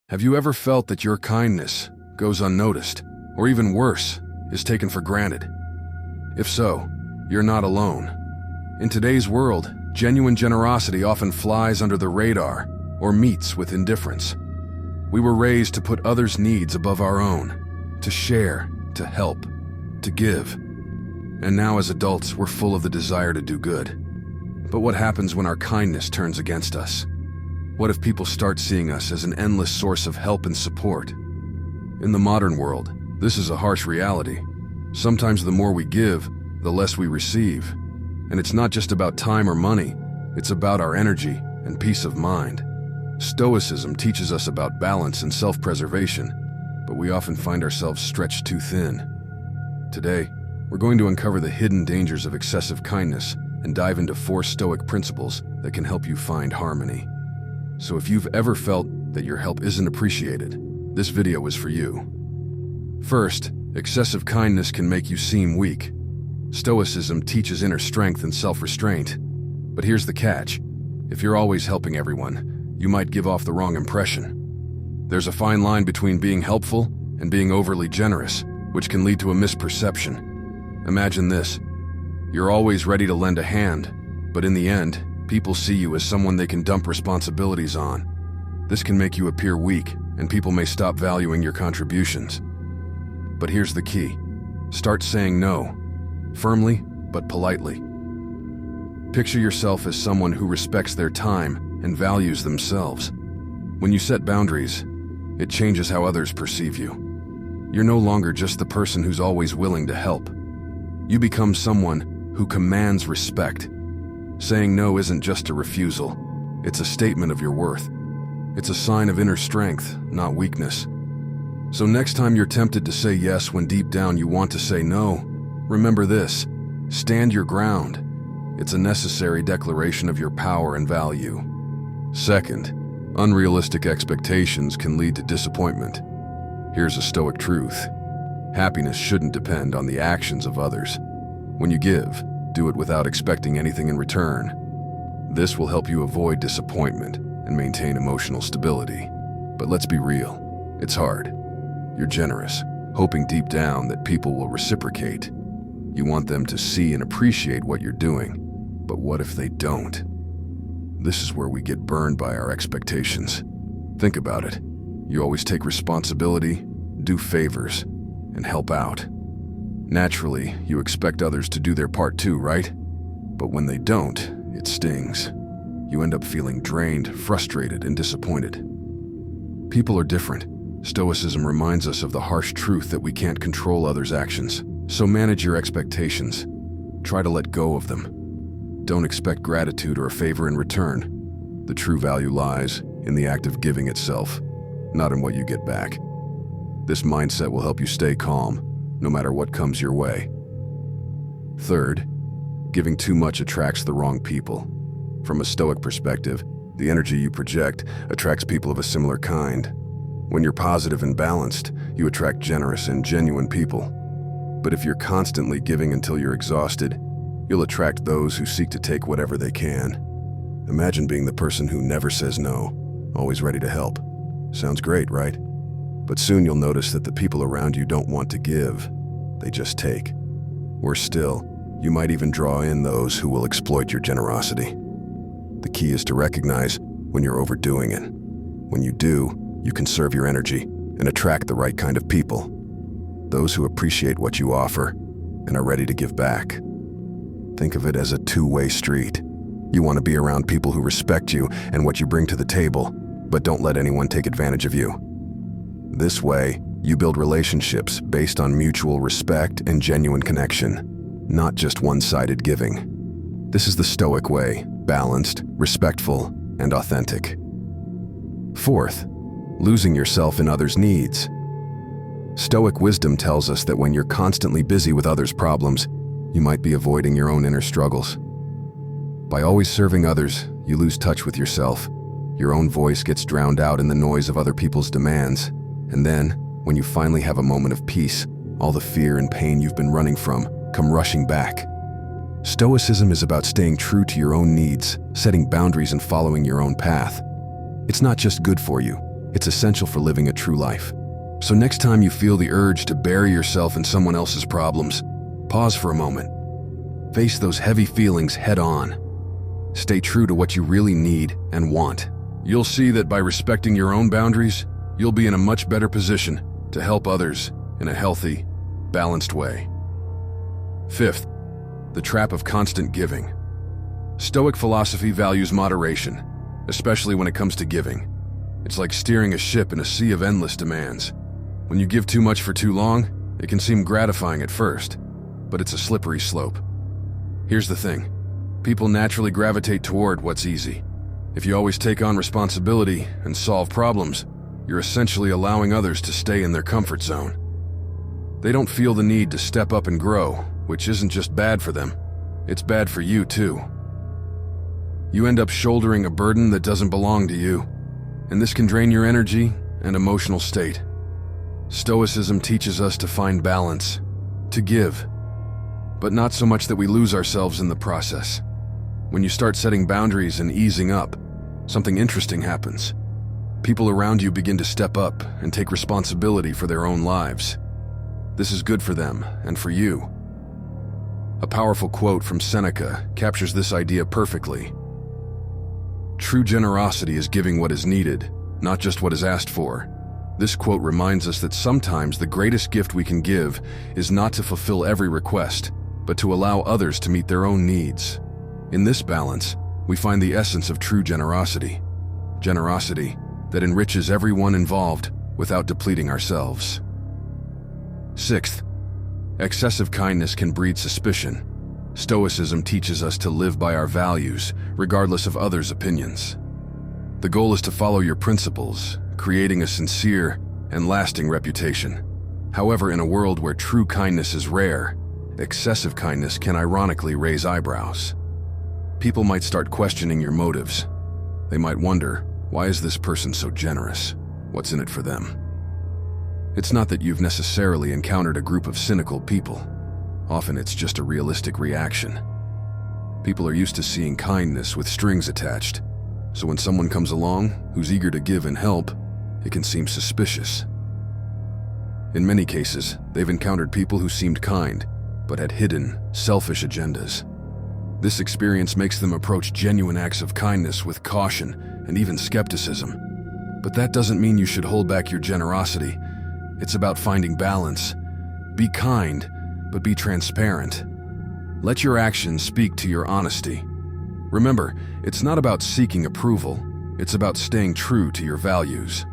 Have you ever felt that your kindness goes unnoticed, or even worse, is taken for granted? If so, you're not alone. In today's world, genuine generosity often flies under the radar or meets with indifference. We were raised to put others' needs above our own, to share, to help, to give. And now as adults, we're full of the desire to do good. But what happens when our kindness turns against us? What if people start seeing us as an endless source of help and support? In the modern world, this is a harsh reality. Sometimes the more we give, the less we receive. And it's not just about time or money, it's about our energy and peace of mind. Stoicism teaches us about balance and self-preservation, but we often find ourselves stretched too thin. Today, we're going to uncover the hidden dangers of excessive kindness and dive into 4 Stoic principles that can help you find harmony. So if you've ever felt that your help isn't appreciated, this video is for you. First, excessive kindness can make you seem weak. Stoicism teaches inner strength and self-restraint. But here's the catch. If you're always helping everyone, you might give off the wrong impression. There's a fine line between being helpful and being overly generous, which can lead to a misperception. Imagine this. You're always ready to lend a hand, but in the end, people see you as someone they can dump responsibilities on. This can make you appear weak, and people may stop valuing your contributions. But here's the key. Start saying no, firmly but politely. Picture yourself as someone who respects their time and values themselves. When you set boundaries, it changes how others perceive you. You're no longer just the person who's always willing to help. You become someone who commands respect. Saying no isn't just a refusal, it's a statement of your worth. It's a sign of inner strength, not weakness. So next time you're tempted to say yes when deep down you want to say no, remember this: stand your ground. It's a necessary declaration of your power and value. Second, unrealistic expectations can lead to disappointment. Here's a Stoic truth. Happiness shouldn't depend on the actions of others. When you give, do it without expecting anything in return. This will help you avoid disappointment and maintain emotional stability. But let's be real, it's hard. You're generous, hoping deep down that people will reciprocate. You want them to see and appreciate what you're doing. But what if they don't? This is where we get burned by our expectations. Think about it. You always take responsibility, do favors, and help out. Naturally, you expect others to do their part too, right? But when they don't, it stings. You end up feeling drained, frustrated, and disappointed. People are different. Stoicism reminds us of the harsh truth that we can't control others' actions. So manage your expectations. Try to let go of them. Don't expect gratitude or a favor in return. The true value lies in the act of giving itself, not in what you get back. This mindset will help you stay calm, no matter what comes your way. Third, giving too much attracts the wrong people. From a Stoic perspective, the energy you project attracts people of a similar kind. When you're positive and balanced, you attract generous and genuine people. But if you're constantly giving until you're exhausted, you'll attract those who seek to take whatever they can. Imagine being the person who never says no, always ready to help. Sounds great, right? But soon you'll notice that the people around you don't want to give, they just take. Worse still, you might even draw in those who will exploit your generosity. The key is to recognize when you're overdoing it. When you do, you conserve your energy and attract the right kind of people. Those who appreciate what you offer and are ready to give back. Think of it as a two-way street. You want to be around people who respect you and what you bring to the table, but don't let anyone take advantage of you. This way, you build relationships based on mutual respect and genuine connection, not just one-sided giving. This is the Stoic way, balanced, respectful, and authentic. Fourth, losing yourself in others' needs. Stoic wisdom tells us that when you're constantly busy with others' problems, you might be avoiding your own inner struggles. By always serving others, you lose touch with yourself. Your own voice gets drowned out in the noise of other people's demands. And then, when you finally have a moment of peace, all the fear and pain you've been running from come rushing back. Stoicism is about staying true to your own needs, setting boundaries and following your own path. It's not just good for you, It's essential for living a true life. So next time you feel the urge to bury yourself in someone else's problems, pause for a moment. Face those heavy feelings head on. Stay true to what you really need and want. You'll see that by respecting your own boundaries, you'll be in a much better position to help others in a healthy, balanced way. Fifth, the trap of constant giving. Stoic philosophy values moderation, especially when it comes to giving. It's like steering a ship in a sea of endless demands. When you give too much for too long, it can seem gratifying at first, but it's a slippery slope. Here's the thing. People naturally gravitate toward what's easy. If you always take on responsibility and solve problems, you're essentially allowing others to stay in their comfort zone. They don't feel the need to step up and grow, which isn't just bad for them, it's bad for you too. You end up shouldering a burden that doesn't belong to you, and this can drain your energy and emotional state. Stoicism teaches us to find balance, to give, but not so much that we lose ourselves in the process. When you start setting boundaries and easing up, something interesting happens. People around you begin to step up and take responsibility for their own lives. This is good for them and for you. A powerful quote from Seneca captures this idea perfectly. True generosity is giving what is needed, not just what is asked for. This quote reminds us that sometimes the greatest gift we can give is not to fulfill every request, but to allow others to meet their own needs. In this balance, we find the essence of true generosity. Generosity that enriches everyone involved without depleting ourselves. Sixth, excessive kindness can breed suspicion. Stoicism teaches us to live by our values, regardless of others' opinions. The goal is to follow your principles, creating a sincere and lasting reputation. However, in a world where true kindness is rare, excessive kindness can ironically raise eyebrows. People might start questioning your motives. They might wonder, why is this person so generous? What's in it for them? It's not that you've necessarily encountered a group of cynical people. Often it's just a realistic reaction. People are used to seeing kindness with strings attached, so when someone comes along who's eager to give and help, it can seem suspicious. In many cases, they've encountered people who seemed kind, but had hidden, selfish agendas. This experience makes them approach genuine acts of kindness with caution and even skepticism. But that doesn't mean you should hold back your generosity. It's about finding balance. Be kind, but be transparent. Let your actions speak to your honesty. Remember, it's not about seeking approval. It's about staying true to your values.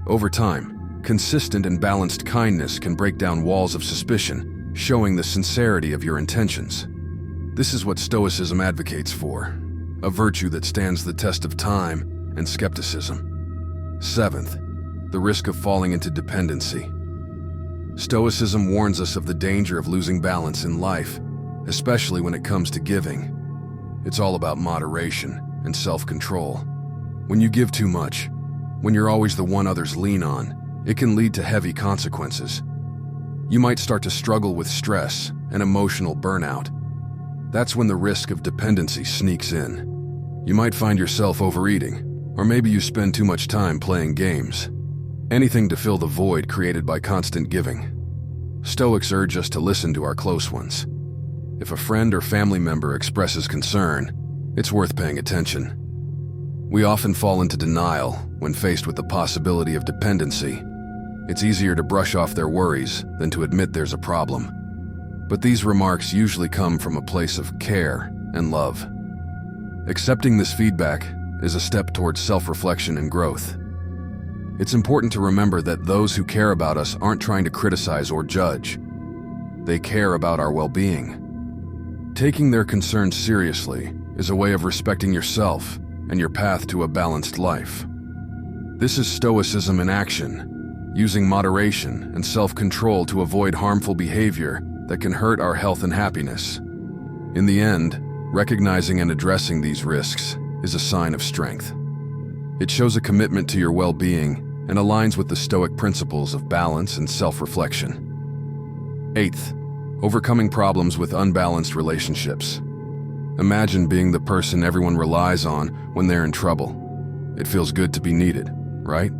Over time, consistent and balanced kindness can break down walls of suspicion, showing the sincerity of your intentions. This is what Stoicism advocates for, a virtue that stands the test of time and skepticism. Seventh, the risk of falling into dependency. Stoicism warns us of the danger of losing balance in life, especially when it comes to giving. It's all about moderation and self-control. When you give too much, when you're always the one others lean on, it can lead to heavy consequences. You might start to struggle with stress and emotional burnout. That's when the risk of dependency sneaks in. You might find yourself overeating, or maybe you spend too much time playing games. Anything to fill the void created by constant giving. Stoics urge us to listen to our close ones. If a friend or family member expresses concern, it's worth paying attention. We often fall into denial when faced with the possibility of dependency. It's easier to brush off their worries than to admit there's a problem. But these remarks usually come from a place of care and love. Accepting this feedback is a step towards self-reflection and growth. It's important to remember that those who care about us aren't trying to criticize or judge. They care about our well-being. Taking their concerns seriously is a way of respecting yourself and your path to a balanced life. This is Stoicism in action, using moderation and self-control to avoid harmful behavior that can hurt our health and happiness. In the end, recognizing and addressing these risks is a sign of strength. It shows a commitment to your well-being and aligns with the Stoic principles of balance and self-reflection. Eighth, overcoming problems with unbalanced relationships. Imagine being the person everyone relies on when they're in trouble. It feels good to be needed, right?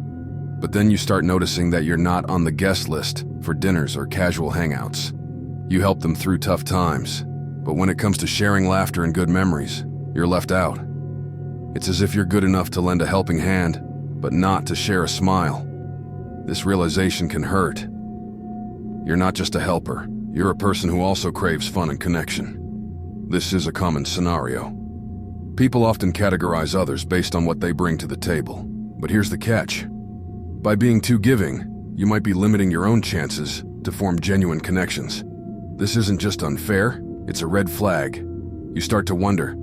But then you start noticing that you're not on the guest list for dinners or casual hangouts. You help them through tough times, but when it comes to sharing laughter and good memories, you're left out. It's as if you're good enough to lend a helping hand, but not to share a smile. This realization can hurt. You're not just a helper, you're a person who also craves fun and connection. This is a common scenario. People often categorize others based on what they bring to the table. But here's the catch. By being too giving, you might be limiting your own chances to form genuine connections. This isn't just unfair, it's a red flag. You start to wonder,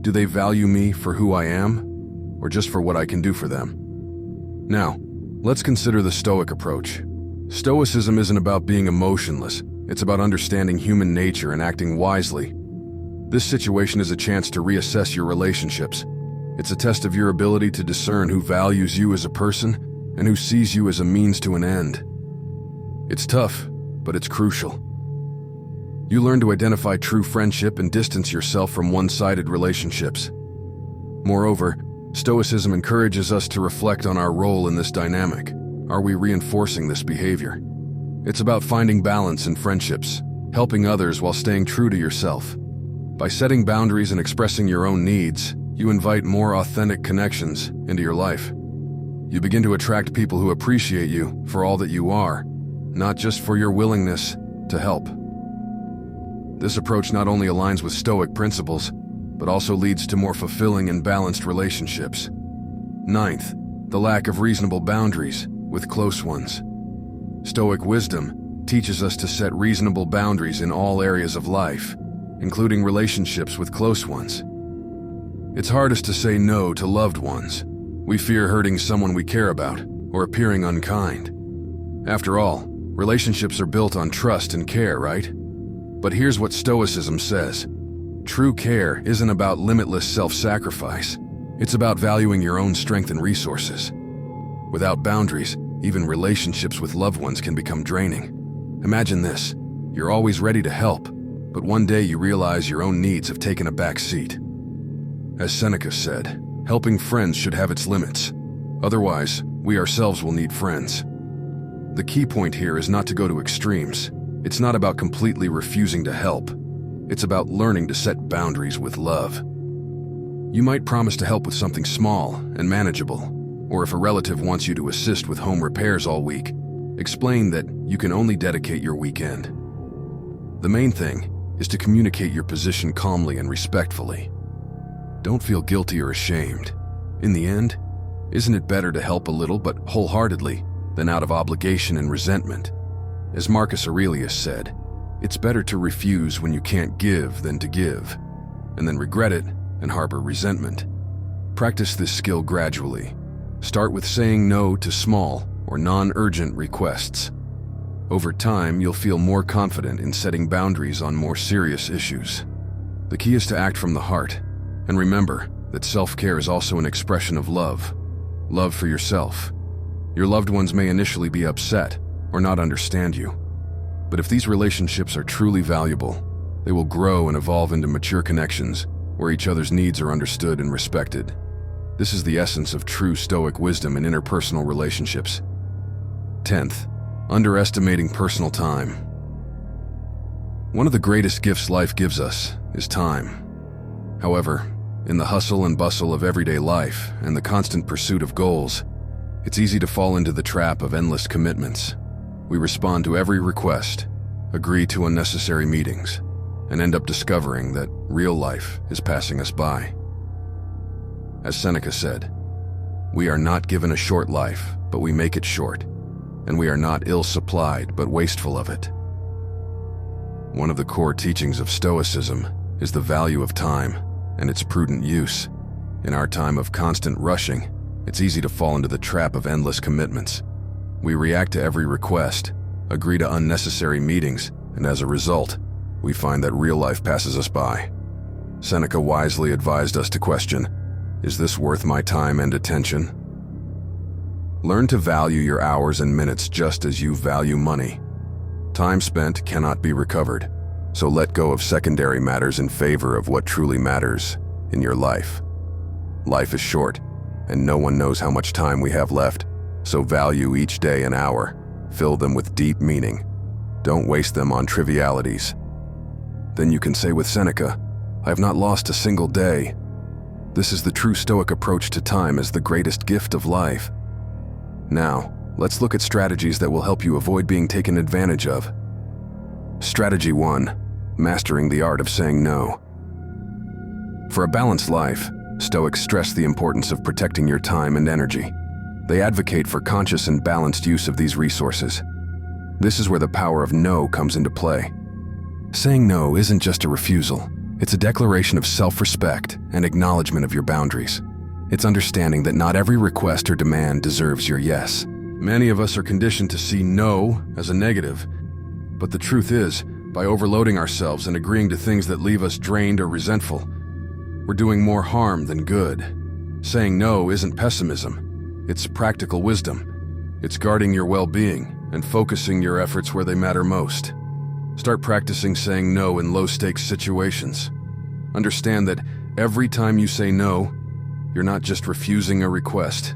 do they value me for who I am, or just for what I can do for them? Now, let's consider the Stoic approach. Stoicism isn't about being emotionless, it's about understanding human nature and acting wisely. This situation is a chance to reassess your relationships. It's a test of your ability to discern who values you as a person and who sees you as a means to an end. It's tough, but it's crucial. You learn to identify true friendship and distance yourself from one-sided relationships. Moreover, Stoicism encourages us to reflect on our role in this dynamic. Are we reinforcing this behavior? It's about finding balance in friendships, helping others while staying true to yourself. By setting boundaries and expressing your own needs, you invite more authentic connections into your life. You begin to attract people who appreciate you for all that you are, not just for your willingness to help. This approach not only aligns with Stoic principles, but also leads to more fulfilling and balanced relationships. Ninth, the lack of reasonable boundaries with close ones. Stoic wisdom teaches us to set reasonable boundaries in all areas of life, including relationships with close ones. It's hardest to say no to loved ones. We fear hurting someone we care about or appearing unkind. After all, relationships are built on trust and care, right? But here's what Stoicism says. True care isn't about limitless self-sacrifice. It's about valuing your own strength and resources. Without boundaries, even relationships with loved ones can become draining. Imagine this. You're always ready to help, but one day you realize your own needs have taken a back seat. As Seneca said, helping friends should have its limits. Otherwise, we ourselves will need friends. The key point here is not to go to extremes. It's not about completely refusing to help. It's about learning to set boundaries with love. You might promise to help with something small and manageable, or if a relative wants you to assist with home repairs all week, explain that you can only dedicate your weekend. The main thing is to communicate your position calmly and respectfully. Don't feel guilty or ashamed. In the end, isn't it better to help a little but wholeheartedly than out of obligation and resentment? As Marcus Aurelius said, it's better to refuse when you can't give than to give, and then regret it and harbor resentment. Practice this skill gradually. Start with saying no to small or non-urgent requests. Over time, you'll feel more confident in setting boundaries on more serious issues. The key is to act from the heart, and remember that self-care is also an expression of love. Love for yourself. Your loved ones may initially be upset or not understand you, but if these relationships are truly valuable, they will grow and evolve into mature connections where each other's needs are understood and respected. This is the essence of true Stoic wisdom in interpersonal relationships. 10th, underestimating personal time. One of the greatest gifts life gives us is time. However, in the hustle and bustle of everyday life and the constant pursuit of goals, it's easy to fall into the trap of endless commitments. We respond to every request, agree to unnecessary meetings, and end up discovering that real life is passing us by. As Seneca said, we are not given a short life, but we make it short, and we are not ill-supplied, but wasteful of it. One of the core teachings of Stoicism is the value of time and its prudent use. In our time of constant rushing, it's easy to fall into the trap of endless commitments. We react to every request, agree to unnecessary meetings, and as a result, we find that real life passes us by. Seneca wisely advised us to question, is this worth my time and attention? Learn to value your hours and minutes just as you value money. Time spent cannot be recovered, so let go of secondary matters in favor of what truly matters in your life. Life is short, and no one knows how much time we have left, So value each day and hour. Fill them with deep meaning. Don't waste them on trivialities. Then you can say with Seneca, "I have not lost a single day." This is the true Stoic approach to time as the greatest gift of life. Now, let's look at strategies that will help you avoid being taken advantage of. Strategy 1. Mastering the art of saying no. For a balanced life, Stoics stress the importance of protecting your time and energy. They advocate for conscious and balanced use of these resources. This is where the power of no comes into play. Saying no isn't just a refusal. It's a declaration of self-respect and acknowledgement of your boundaries. It's understanding that not every request or demand deserves your yes. Many of us are conditioned to see no as a negative, but the truth is, by overloading ourselves and agreeing to things that leave us drained or resentful, we're doing more harm than good. Saying no isn't pessimism. It's practical wisdom. It's guarding your well-being and focusing your efforts where they matter most. Start practicing saying no in low-stakes situations. Understand that every time you say no, you're not just refusing a request.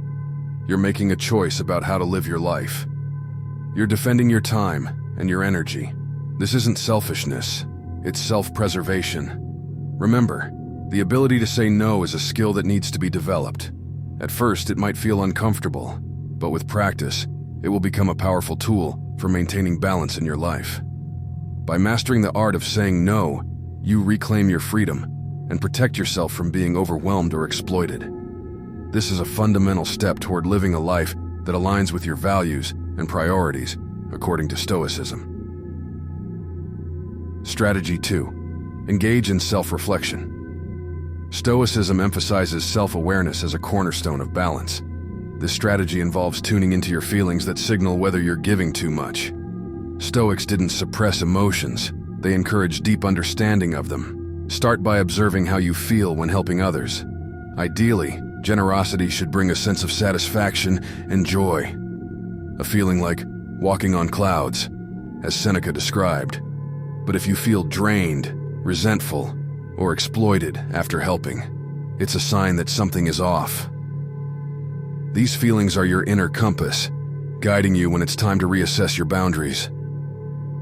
You're making a choice about how to live your life. You're defending your time and your energy. This isn't selfishness, it's self-preservation. Remember, the ability to say no is a skill that needs to be developed. At first, it might feel uncomfortable, but with practice, it will become a powerful tool for maintaining balance in your life. By mastering the art of saying no, you reclaim your freedom and protect yourself from being overwhelmed or exploited. This is a fundamental step toward living a life that aligns with your values and priorities, according to Stoicism. Strategy 2. Engage in self-reflection. Stoicism emphasizes self-awareness as a cornerstone of balance. This strategy involves tuning into your feelings that signal whether you're giving too much. Stoics didn't suppress emotions, they encouraged deep understanding of them. Start by observing how you feel when helping others. Ideally, generosity should bring a sense of satisfaction and joy. A feeling like walking on clouds, as Seneca described. But if you feel drained, resentful, or exploited after helping, it's a sign that something is off. These feelings are your inner compass, guiding you when it's time to reassess your boundaries.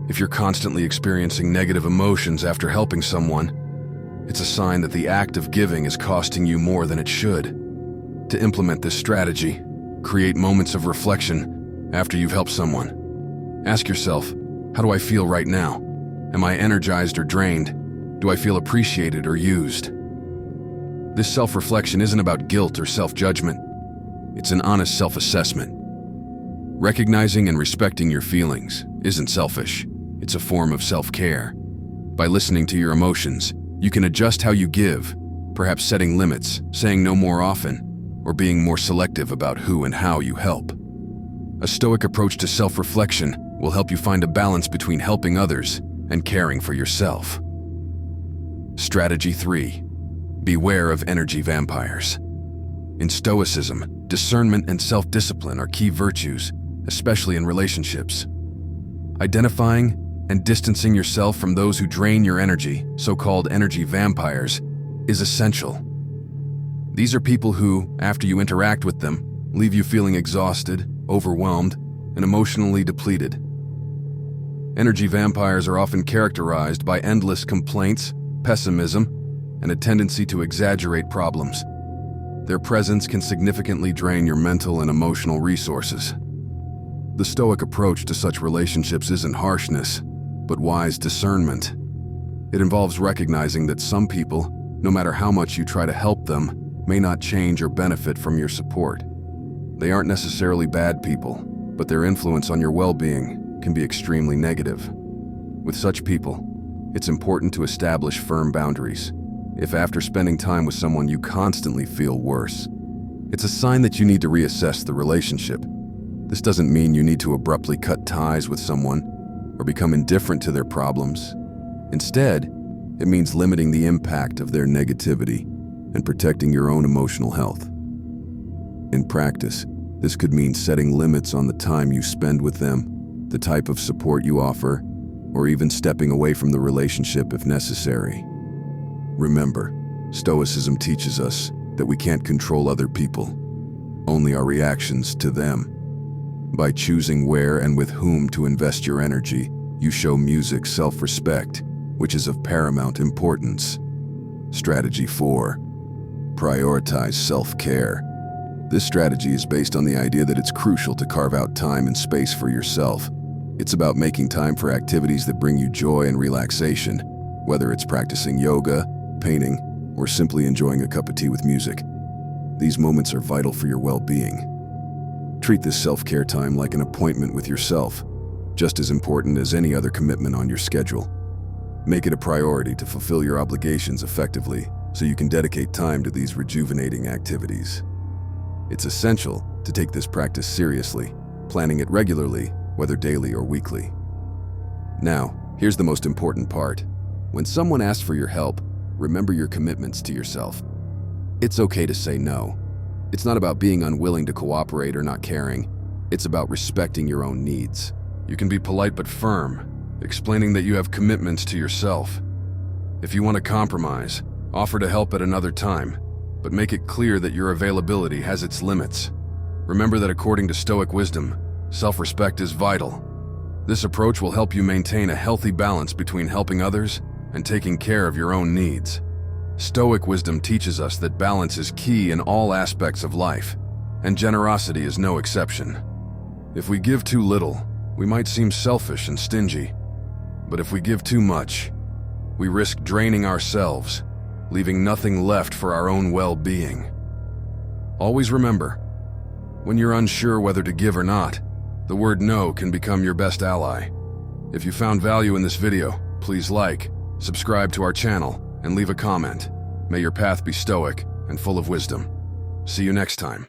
If you're constantly experiencing negative emotions after helping someone, it's a sign that the act of giving is costing you more than it should. To implement this strategy, create moments of reflection after you've helped someone. Ask yourself, how do I feel right now? Am I energized or drained? Do I feel appreciated or used? This self-reflection isn't about guilt or self-judgment. It's an honest self-assessment. Recognizing and respecting your feelings isn't selfish. It's a form of self-care. By listening to your emotions, you can adjust how you give, perhaps setting limits, saying no more often, or being more selective about who and how you help. A Stoic approach to self-reflection will help you find a balance between helping others and caring for yourself. Strategy 3. Beware of energy vampires. In Stoicism, discernment and self-discipline are key virtues, especially in relationships. Identifying and distancing yourself from those who drain your energy, so-called energy vampires, is essential. These are people who, after you interact with them, leave you feeling exhausted, overwhelmed, and emotionally depleted. Energy vampires are often characterized by endless complaints, pessimism, and a tendency to exaggerate problems. Their presence can significantly drain your mental and emotional resources. The Stoic approach to such relationships isn't harshness, but wise discernment. It involves recognizing that some people, no matter how much you try to help them, may not change or benefit from your support. They aren't necessarily bad people, but their influence on your well-being can be extremely negative. With such people, it's important to establish firm boundaries. If after spending time with someone you constantly feel worse, it's a sign that you need to reassess the relationship. This doesn't mean you need to abruptly cut ties with someone or become indifferent to their problems. Instead, it means limiting the impact of their negativity and protecting your own emotional health. In practice, this could mean setting limits on the time you spend with them, the type of support you offer, or even stepping away from the relationship if necessary. Remember, Stoicism teaches us that we can't control other people, only our reactions to them. By choosing where and with whom to invest your energy, you show music self-respect, which is of paramount importance. Strategy 4. Prioritize self-care. This strategy is based on the idea that it's crucial to carve out time and space for yourself. It's about making time for activities that bring you joy and relaxation, whether it's practicing yoga, painting, or simply enjoying a cup of tea with music. These moments are vital for your well-being. Treat this self-care time like an appointment with yourself, just as important as any other commitment on your schedule. Make it a priority to fulfill your obligations effectively so you can dedicate time to these rejuvenating activities. It's essential to take this practice seriously, planning it regularly, whether daily or weekly. Now, here's the most important part. When someone asks for your help, remember your commitments to yourself. It's okay to say no. It's not about being unwilling to cooperate or not caring. It's about respecting your own needs. You can be polite but firm, explaining that you have commitments to yourself. If you want to compromise, offer to help at another time, but make it clear that your availability has its limits. Remember that according to Stoic wisdom, self-respect is vital. This approach will help you maintain a healthy balance between helping others and taking care of your own needs. Stoic wisdom teaches us that balance is key in all aspects of life, and generosity is no exception. If we give too little, we might seem selfish and stingy. But if we give too much, we risk draining ourselves, leaving nothing left for our own well-being. Always remember, when you're unsure whether to give or not, the word no can become your best ally. If you found value in this video, please like, subscribe to our channel, and leave a comment. May your path be stoic and full of wisdom. See you next time.